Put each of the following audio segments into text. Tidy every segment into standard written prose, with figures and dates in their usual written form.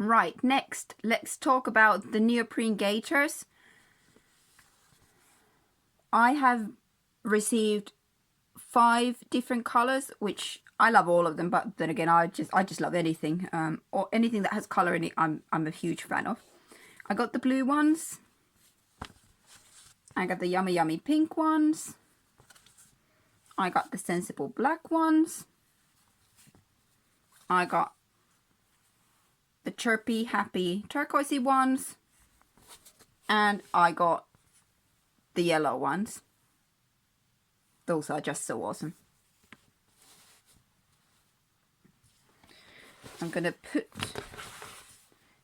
Right, next, let's talk about the neoprene gaiters. I have received 5 different colors, which I love all of them, but then again, I just love anything, or anything that has color in it. I'm a huge fan of. I got the blue ones. I got the yummy pink ones. I got the sensible black ones. I got the chirpy, happy, turquoisey ones. And I got the yellow ones. Those are just so awesome. I'm gonna put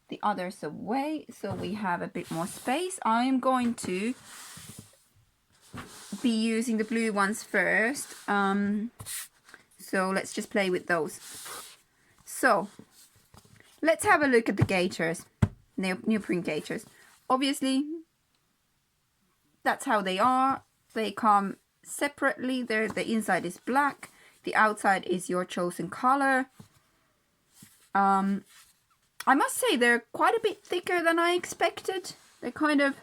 the others away so we have a bit more space. I am going to be using the blue ones first. So let's just play with those. So let's have a look at the gaiters, neoprene gaiters. Obviously, that's how they are. They come separately. The inside is black. The outside is your chosen color. I must say they're quite a bit thicker than I expected. They're kind of,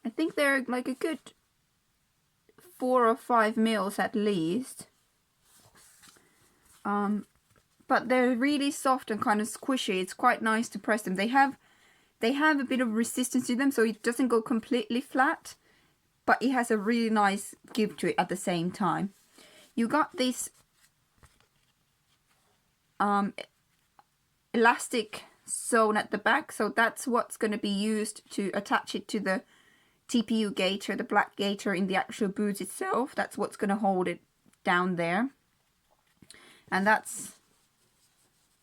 I think they're like a good 4 or 5 mils at least. But they're really soft and kind of squishy. It's quite nice to press them. They have a bit of resistance to them, so it doesn't go completely flat, but it has a really nice give to it at the same time. You got this elastic sewn at the back, so that's what's going to be used to attach it to the TPU gaiter, the black gaiter in the actual boot itself. That's what's going to hold it down there, and that's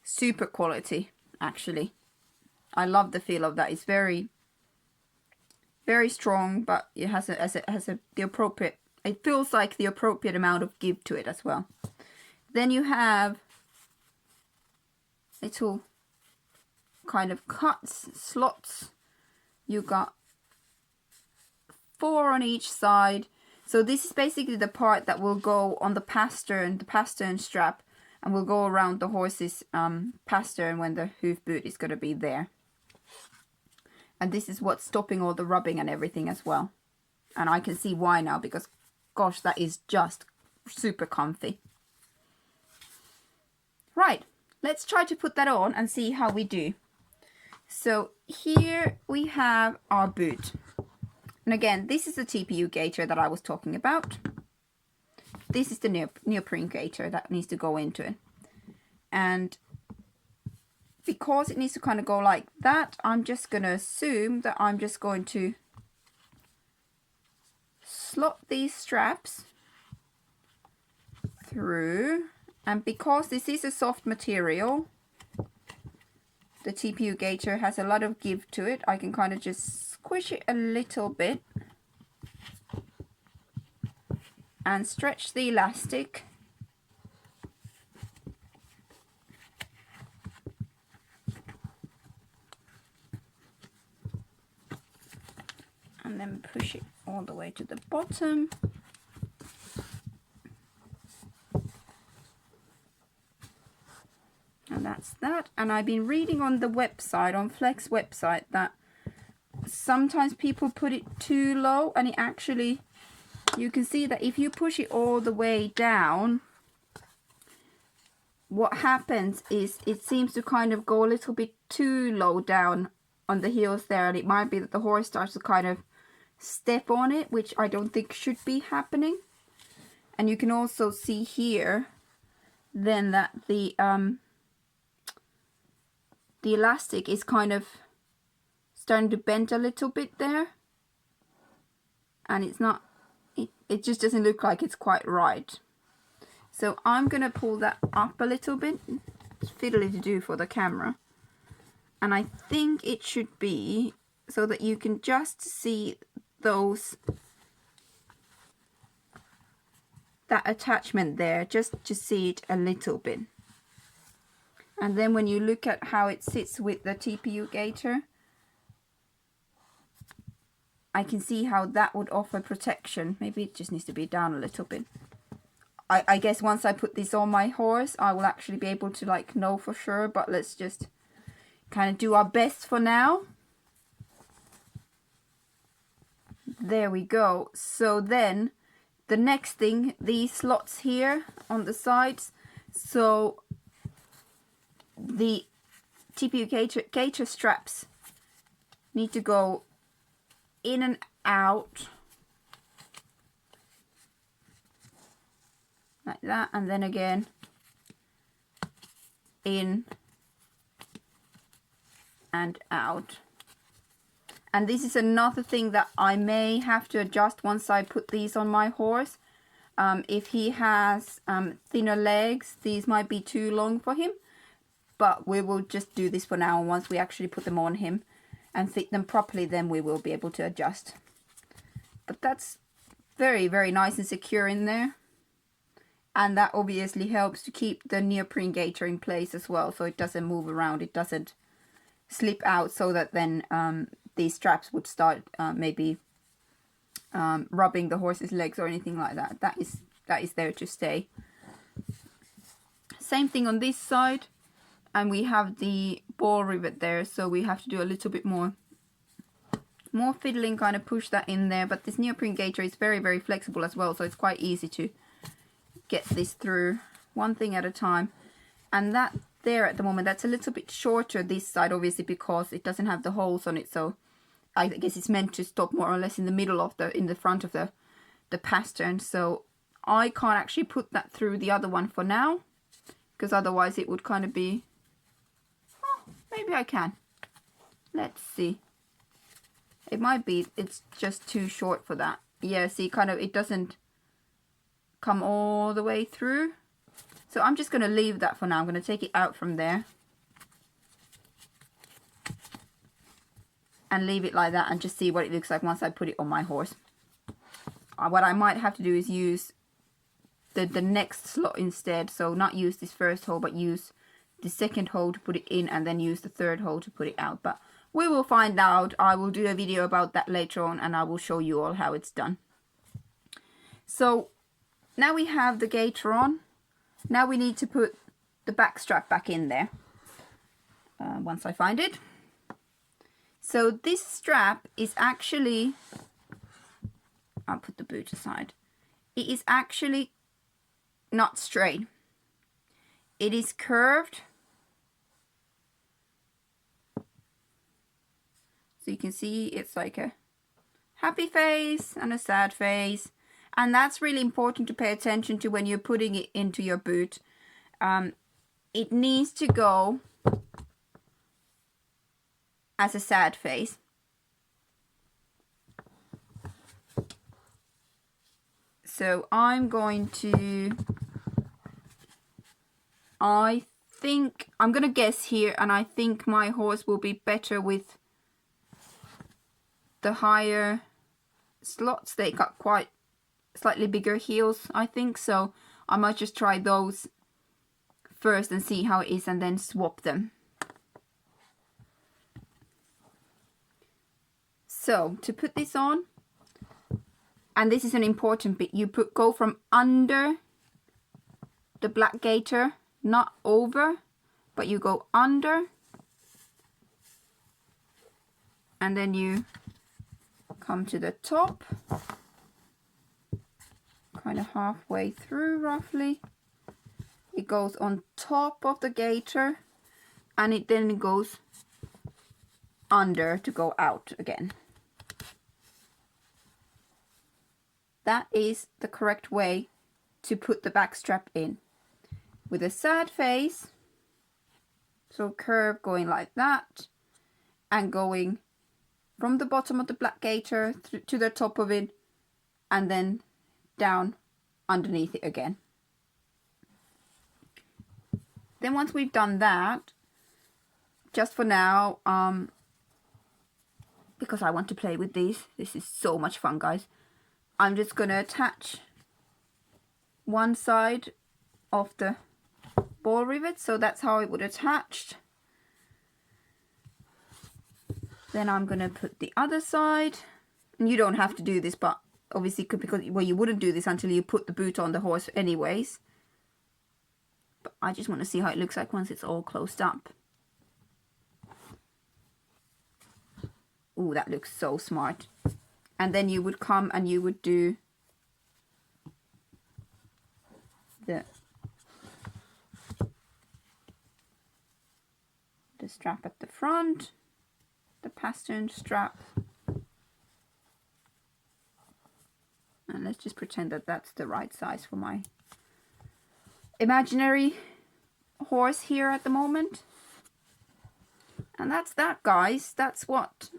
super quality actually. I love the feel of that. It's very strong, but it has the appropriate, it feels like the appropriate amount of give to it as well. Then you have little kind of cuts, slots. You got 4 on each side. So this is basically the part that will go on the pastern strap, and will go around the horse's pastern when the hoof boot is going to be there. And this is what's stopping all the rubbing and everything as well. And I can see why now, because gosh, that is just super comfy. Right, let's try to put that on and see how we do. So here we have our boot. And again, this is the TPU gaiter that I was talking about. This is the neoprene gaiter that needs to go into it. And because it needs to kind of go like that, I'm just going to assume that I'm just going to slot these straps through. And because this is a soft material, the TPU gaiter has a lot of give to it, I can kind of just squish it a little bit and stretch the elastic. And then push it all the way to the bottom. And that's that. And I've been reading on the website, on Flex website, that sometimes people put it too low, and it actually, you can see that if you push it all the way down, what happens is it seems to kind of go a little bit too low down on the heels there, and it might be that the horse starts to kind of step on it, which I don't think should be happening. And you can also see here then that the elastic is kind of starting to bend a little bit there, and it's not, it just doesn't look like it's quite right. So I'm gonna pull that up a little bit. It's fiddly to do for the camera, and I think it should be so that you can just see those, that attachment there, just to see it a little bit. And then when you look at how it sits with the TPU gaiter, I can see how that would offer protection. Maybe it just needs to be down a little bit. I guess once I put this on my horse, I will actually be able to like know for sure, but let's just kind of do our best for now. There we go. So then the next thing, these slots here on the sides, so the TPU gaiter straps need to go in and out like that, and then again in and out. And this is another thing that I may have to adjust once I put these on my horse. If he has thinner legs, these might be too long for him, but we will just do this for now, and once we actually put them on him and fit them properly, then we will be able to adjust. But that's very, very nice and secure in there. And that obviously helps to keep the neoprene gaiter in place as well, so it doesn't move around, it doesn't slip out, so that then these straps would start maybe rubbing the horse's legs or anything like that. That is there to stay. Same thing on this side, and we have the ball rivet there, so we have to do a little bit more fiddling, kind of push that in there. But this neoprene gaiter is very, very flexible as well, so it's quite easy to get this through one thing at a time. And that there at the moment, that's a little bit shorter this side, obviously, because it doesn't have the holes on it, so I guess it's meant to stop more or less in the middle of in the front of the pastern. So I can't actually put that through the other one for now, because otherwise it would kind of be, oh, maybe I can. Let's see. It might be, it's just too short for that. Yeah, see, kind of, it doesn't come all the way through. So I'm just going to leave that for now. I'm going to take it out from there and leave it like that, and just see what it looks like once I put it on my horse. What I might have to do is use the next slot instead. So not use this first hole, but use the second hole to put it in, and then use the third hole to put it out. But we will find out. I will do a video about that later on, and I will show you all how it's done. So now we have the gaiter on. Now we need to put the back strap back in there once I find it. So this strap is actually, I'll put the boot aside. It is actually not straight. It is curved. So you can see it's like a happy face and a sad face. And that's really important to pay attention to when you're putting it into your boot. It needs to go as a sad face. So I'm going to, I'm going to guess here, and I think my horse will be better with the higher slots. They got quite slightly bigger heels, I think, so I might just try those first and see how it is, and then swap them. So to put this on, and this is an important bit, you go from under the black gaiter, not over, but you go under, and then you come to the top, kind of halfway through roughly. It goes on top of the gaiter, and it then goes under to go out again. That is the correct way to put the back strap in, with a sad face, so curve going like that, and going from the bottom of the black gaiter to the top of it, and then down underneath it again. Then once we've done that, just for now, because I want to play with these, this is so much fun, guys, I'm just going to attach one side of the ball rivet, so that's how it would attach. Then I'm going to put the other side, and you don't have to do this, but obviously because, well, you wouldn't do this until you put the boot on the horse anyways. But I just want to see how it looks like once it's all closed up. Ooh, that looks so smart. And then you would come and you would do the strap at the front, the pastern strap. And let's just pretend that that's the right size for my imaginary horse here at the moment. And that's that, guys. That's what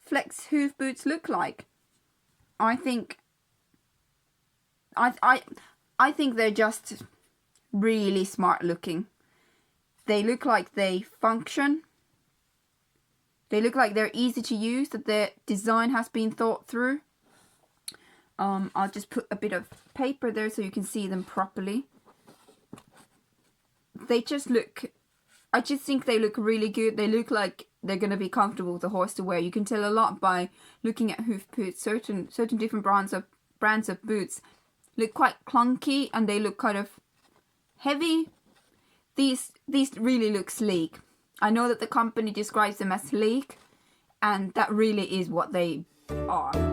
flex hoof boots look like. I think they're just really smart looking. They look like they function. They look like they're easy to use, that the design has been thought through. I'll just put a bit of paper there so you can see them properly. They just look, I just think they look really good. They look like they're going to be comfortable with the horse to wear. You can tell a lot by looking at hoof boots. Certain different brands of boots look quite clunky and they look kind of heavy. These really look sleek. I know that the company describes them as sleek, and that really is what they are.